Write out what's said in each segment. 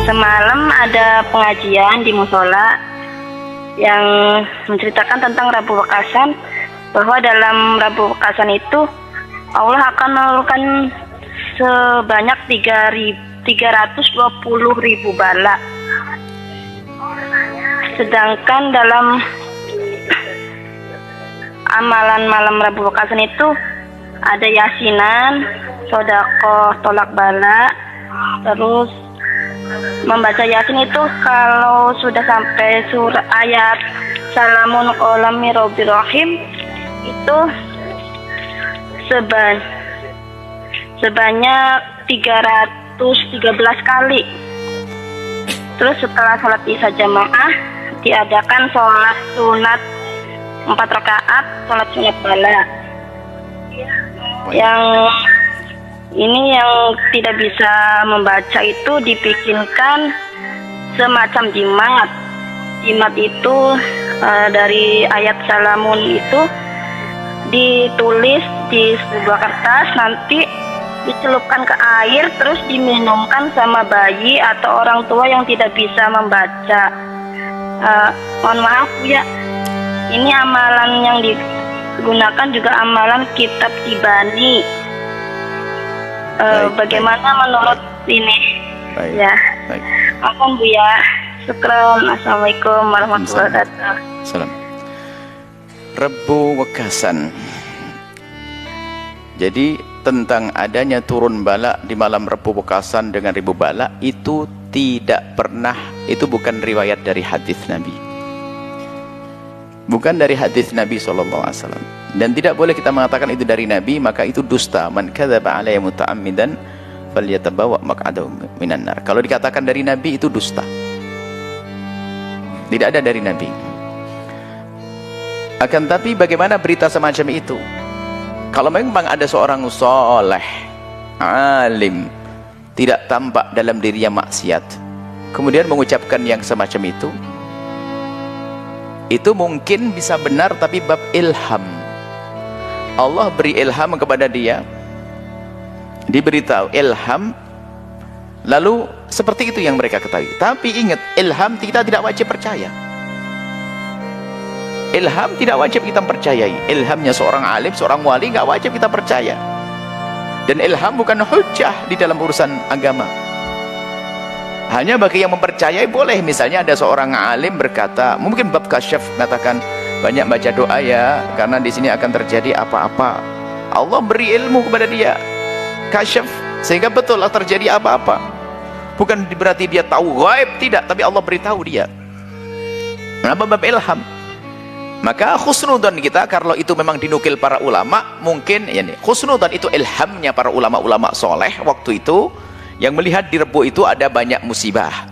Semalam ada pengajian di musola yang menceritakan tentang Rabu Wekasan, bahwa dalam Rabu Wekasan itu Allah akan menurunkan sebanyak 320.000 bala. Sedangkan dalam amalan malam Rabu Wekasan itu ada yasinan, sodako, tolak bala, terus membaca yasin itu kalau sudah sampai surat ayat salamun qolami robbil rahim itu sebanyak 313 kali. Terus setelah sholat isya jamaah diadakan sholat sunat 4 rakaat, sholat sunat bala. Yang ini yang tidak bisa membaca itu dibikinkan semacam jimat. Jimat itu dari ayat salamun itu ditulis di sebuah kertas, nanti dicelupkan ke air, terus diminumkan sama bayi atau orang tua yang tidak bisa membaca. Mohon maaf ya, ini amalan yang digunakan juga amalan kitab Tibani. Bagaimana menurut ini? Baik. Ya. Baik. Mohon Bu ya. Syukran. Assalamualaikum warahmatullahi wabarakatuh. Salam. Rebu Wekasan. Jadi tentang adanya turun bala di malam Rebu Wekasan dengan 1000 bala itu tidak pernah, itu bukan riwayat dari hadis Nabi. Bukan dari hadis Nabi SAW. Dan tidak boleh kita mengatakan itu dari Nabi, maka itu dusta. Man kadzaba alayya muta'ammidan falyatabawa maq'adahu minan nar. Kalau dikatakan dari Nabi itu dusta. Tidak ada dari Nabi. Akan tapi bagaimana berita semacam itu? Kalau memang ada seorang soleh, alim, tidak tampak dalam dirinya maksiat, kemudian mengucapkan yang semacam itu mungkin bisa benar, tapi bab ilham. Allah beri ilham kepada dia, diberitahu ilham, lalu seperti itu yang mereka ketahui. Tapi ingat, ilham kita tidak wajib percaya. Ilham tidak wajib kita percayai. Ilhamnya seorang alim, seorang wali, nggak wajib kita percaya. Dan ilham bukan hujjah di dalam urusan agama. Hanya bagi yang mempercayai boleh. Misalnya ada seorang alim berkata, mungkin bab kasyaf, mengatakan banyak baca doa ya, karena di sini akan terjadi apa-apa. Allah beri ilmu kepada dia, kasyaf, sehingga betul lah terjadi apa-apa. Bukan berarti dia tahu gaib, tidak, tapi Allah beritahu dia. Kenapa bab ilham? Maka khusnudan kita, kalau itu memang dinukil para ulama, mungkin ya nih, khusnudan itu ilhamnya para ulama-ulama soleh waktu itu, yang melihat di Rebu itu ada banyak musibah.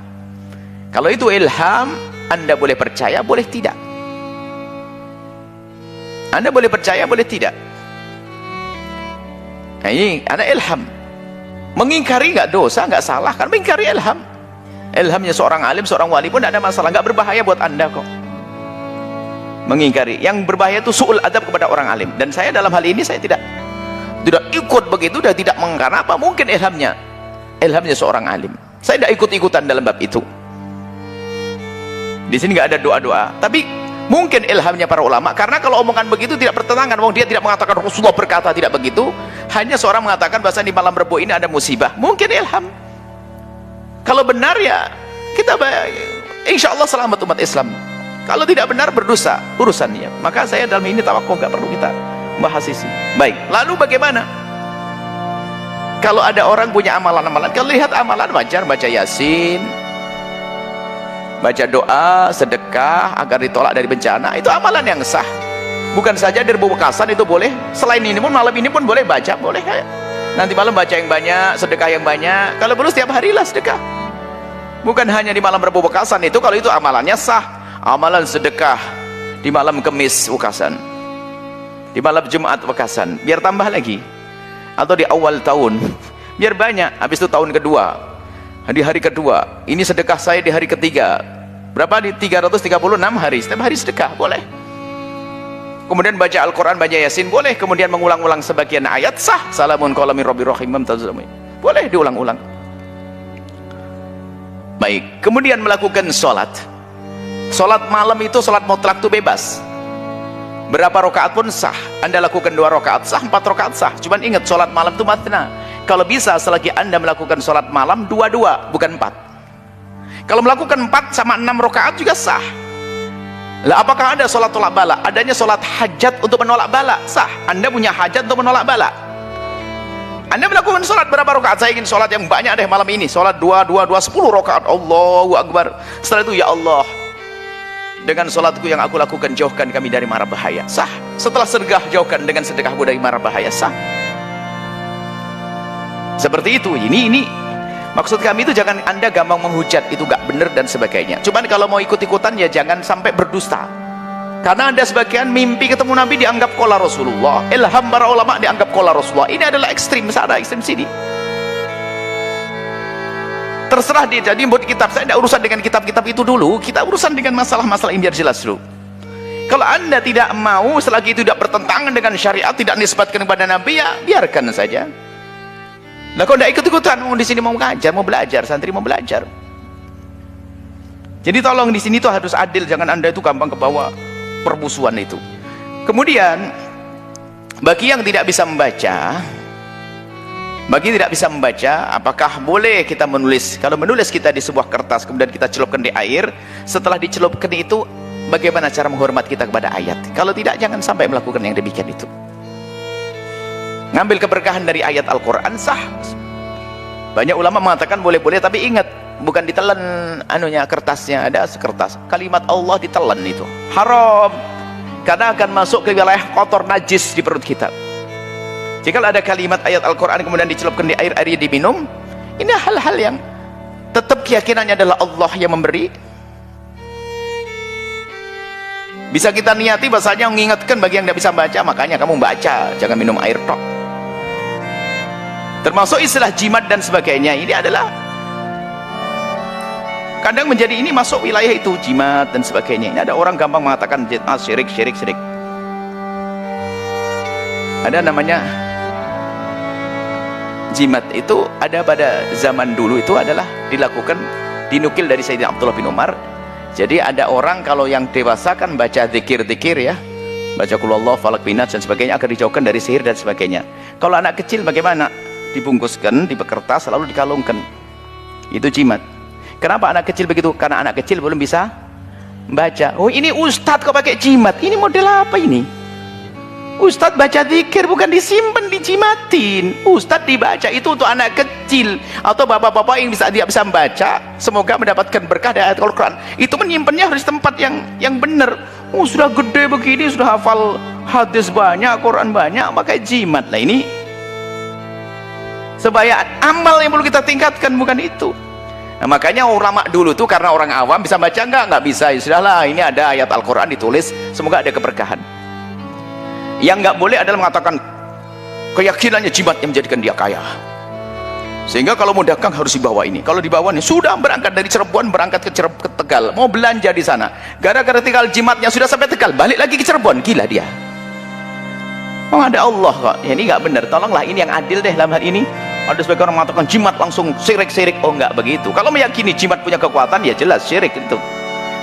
Kalau itu ilham, Anda boleh percaya, boleh tidak. Anda boleh percaya, boleh tidak. Nah, ini ada ilham. Mengingkari nggak dosa, nggak salah, kan mengingkari ilham. Ilhamnya seorang alim, seorang wali pun tidak ada masalah, nggak berbahaya buat Anda kok. Mengingkari, yang berbahaya itu su'ul adab kepada orang alim. Dan saya dalam hal ini saya tidak ikut begitu, dan tidak mengingkari apa, mungkin ilhamnya seorang alim. Saya tidak ikut-ikutan dalam bab itu. Di sini nggak ada doa-doa, tapi mungkin ilhamnya para ulama, karena kalau omongan begitu tidak bertentangan. Wong dia tidak mengatakan Rasulullah berkata, tidak begitu. Hanya seorang mengatakan bahasa di malam Rebu ini ada musibah, mungkin ilham. Kalau benar ya kita insya Allah selamat umat Islam. Kalau tidak benar berdosa urusannya. Maka saya dalam ini tawakkuf, nggak perlu kita bahas isi. Baik, lalu bagaimana kalau ada orang punya amalan-amalan? Kalau lihat amalan wajar, baca yasin, baca doa, sedekah agar ditolak dari bencana, itu amalan yang sah. Bukan saja di Rebu Wekasan itu boleh, selain ini pun malam ini pun boleh baca, boleh. Nanti malam baca yang banyak, sedekah yang banyak, kalau perlu setiap harilah sedekah. Bukan hanya di malam Rebu Wekasan itu, kalau itu amalannya sah. Amalan sedekah di malam Kemis Wekasan, di malam Jumat Wekasan, biar tambah lagi. Atau di awal tahun, biar banyak. Habis itu tahun kedua, di hari kedua, ini sedekah saya di hari ketiga. Berapa? Di 336 hari, setiap hari sedekah, boleh. Kemudian baca Al-Quran, baca Yasin, boleh. Kemudian mengulang-ulang sebagian ayat, sah. Salamun qala min rabbir rahim, boleh diulang-ulang. Baik. Baik, kemudian melakukan sholat. Sholat malam itu sholat mutlak itu bebas. Berapa rakaat pun sah. Anda lakukan 2 rakaat sah, 4 rakaat sah. Cuman ingat, sholat malam itu matna. Kalau bisa selagi Anda melakukan sholat malam 2-2, bukan 4. Kalau melakukan 4 sama 6 rakaat juga sah. Lah, apakah ada sholat tolak bala? Adanya sholat hajat untuk menolak bala, sah. Anda punya hajat untuk menolak bala. Anda melakukan sholat berapa rakaat? Saya ingin sholat yang banyak deh malam ini. Sholat 2, 10 rakaat. Allahu Akbar. Setelah itu, ya Allah, dengan sholatku yang aku lakukan, jauhkan kami dari mara bahaya, sah. Setelah sedekah, jauhkan dengan sedekahku dari mara bahaya, sah. Seperti itu. Ini maksud kami itu jangan Anda gampang menghujat, itu gak benar dan sebagainya. Cuman kalau mau ikut-ikutan ya jangan sampai berdusta. Karena ada sebagian mimpi ketemu Nabi dianggap qala Rasulullah, ilham para ulama dianggap qala Rasulullah. Ini adalah ekstrim sana, ekstrim sini. Terserah dia. Jadi buat kitab, saya tidak urusan dengan kitab-kitab itu dulu. Kita urusan dengan masalah-masalah ini biar jelas dulu. Kalau Anda tidak mau, selagi itu tidak bertentangan dengan syariat, tidak nisbatkan kepada Nabi, ya biarkan saja. Nah, kalau tidak ikut-ikutan, di sini mau ngajar, mau belajar, santri mau belajar. Jadi tolong di sini tuh harus adil, jangan Anda itu gampang ke bawah permusuhan itu. Kemudian bagi yang tidak bisa membaca, apakah boleh kita menulis? Kalau menulis kita di sebuah kertas kemudian kita celupkan di air, setelah dicelupkan itu bagaimana cara menghormat kita kepada ayat? Kalau tidak, jangan sampai melakukan yang demikian itu. Ngambil keberkahan dari ayat Al-Quran sah. Banyak ulama mengatakan boleh-boleh, tapi ingat, bukan ditelan kertasnya. Ada sekertas kalimat Allah ditelan, itu haram, karena akan masuk ke wilayah kotor najis di perut kita. Jika ada kalimat ayat Al-Quran kemudian dicelupkan di air, airnya diminum, ini hal-hal yang tetap keyakinannya adalah Allah yang memberi. Bisa kita niati bahasanya mengingatkan bagi yang tidak bisa baca, makanya kamu baca, jangan minum air tok. Termasuk istilah jimat dan sebagainya, ini adalah kadang menjadi ini masuk wilayah itu, jimat dan sebagainya. Ini ada orang gampang mengatakan syirik. Ada namanya jimat, itu ada pada zaman dulu, itu adalah dilakukan, dinukil dari Sayyidina Abdullah bin Umar. Jadi ada orang kalau yang dewasa kan baca zikir-zikir ya, baca qul huwallahu falaq bin nas dan sebagainya agar dijauhkan dari sihir dan sebagainya. Kalau anak kecil bagaimana? Dibungkuskan di kertas lalu dikalungkan, itu jimat. Kenapa anak kecil begitu? Karena anak kecil belum bisa baca. Oh, ini ustadz kok pakai jimat? Ini model apa ini? Ustadz baca zikir bukan disimpan, dijimatin. Ustadz dibaca itu untuk anak kecil atau bapak-bapak yang tidak bisa membaca, semoga mendapatkan berkah dari ayat Al-Quran. Itu menyimpannya harus di tempat yang benar. Oh, sudah gede begini, sudah hafal hadis banyak, Quran banyak, pakai jimat. Nah, ini supaya amal yang perlu kita tingkatkan, bukan itu. Nah, makanya ulama dulu tuh karena orang awam bisa baca nggak bisa, ya sudahlah, ini ada ayat Al-Quran ditulis, semoga ada keberkahan. Yang nggak boleh adalah mengatakan keyakinannya jimat yang menjadikan dia kaya, sehingga kalau mau dagang harus dibawa ini. Kalau dibawa nih, sudah berangkat dari Cirebon, berangkat ke Tegal, mau belanja di sana, gara-gara tinggal jimatnya sudah sampai Tegal, balik lagi ke Cirebon, gila dia. Oh, ada Allah kok. Ya, ini nggak benar. Tolonglah, ini yang adil deh dalam hal ini. Ada sebagian orang mengatakan jimat langsung syirik. Oh, nggak begitu. Kalau meyakini jimat punya kekuatan, ya jelas syirik itu.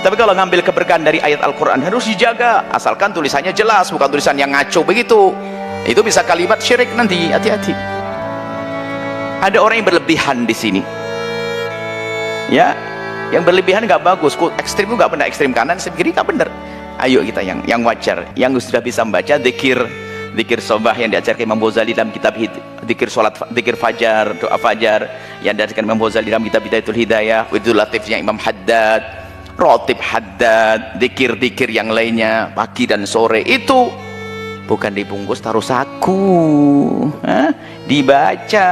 Tapi kalau ngambil keberkahan dari ayat Al-Quran harus dijaga, asalkan tulisannya jelas, bukan tulisan yang ngaco begitu. Itu bisa kalimat syirik nanti, hati-hati. Ada orang yang berlebihan di sini, ya, yang berlebihan nggak bagus. Ekstrim itu nggak benar, ekstrim kanan, ekstrim kiri nggak benar. Ayo kita yang wajar, yang sudah bisa membaca zikir sobah yang diajarkan Imam Ghazali dalam kitab zikir fajar, doa fajar yang diajarkan Imam Ghazali dalam kitab Hidayatul Hidayah, Widul Latifnya Imam Haddad, Rotib Haddad, zikir yang lainnya pagi dan sore, itu bukan dibungkus taruh saku, dibaca,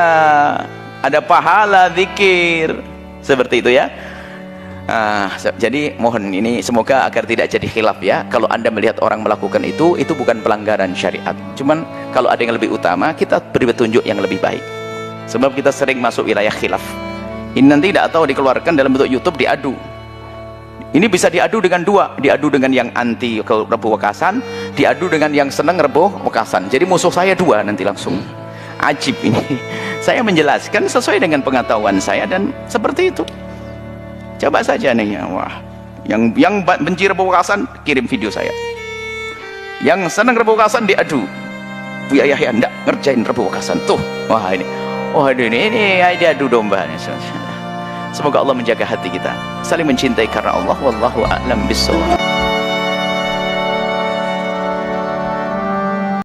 ada pahala zikir seperti itu ya. Jadi mohon ini semoga agar tidak jadi khilaf ya. Kalau Anda melihat orang melakukan itu bukan pelanggaran syariat. Cuman kalau ada yang lebih utama, kita beri petunjuk yang lebih baik. Sebab kita sering masuk wilayah khilaf. Ini nanti tidak tahu dikeluarkan dalam bentuk YouTube, diadu. Ini bisa diadu dengan dua, diadu dengan yang anti rebuh wekasan, diadu dengan yang senang rebuh wekasan. Jadi musuh saya dua nanti langsung. Ajib ini. Saya menjelaskan sesuai dengan pengetahuan saya dan seperti itu. Coba saja nih ya, wah. Yang benci rebukasan kirim video saya. Yang senang rebukasan diadu. Buya Yahya ndak ngerjain rebukasan tuh. Wah ini. Oh ini adu domba. Semoga Allah menjaga hati kita, saling mencintai karena Allah. Wallahu a'lam bishawab.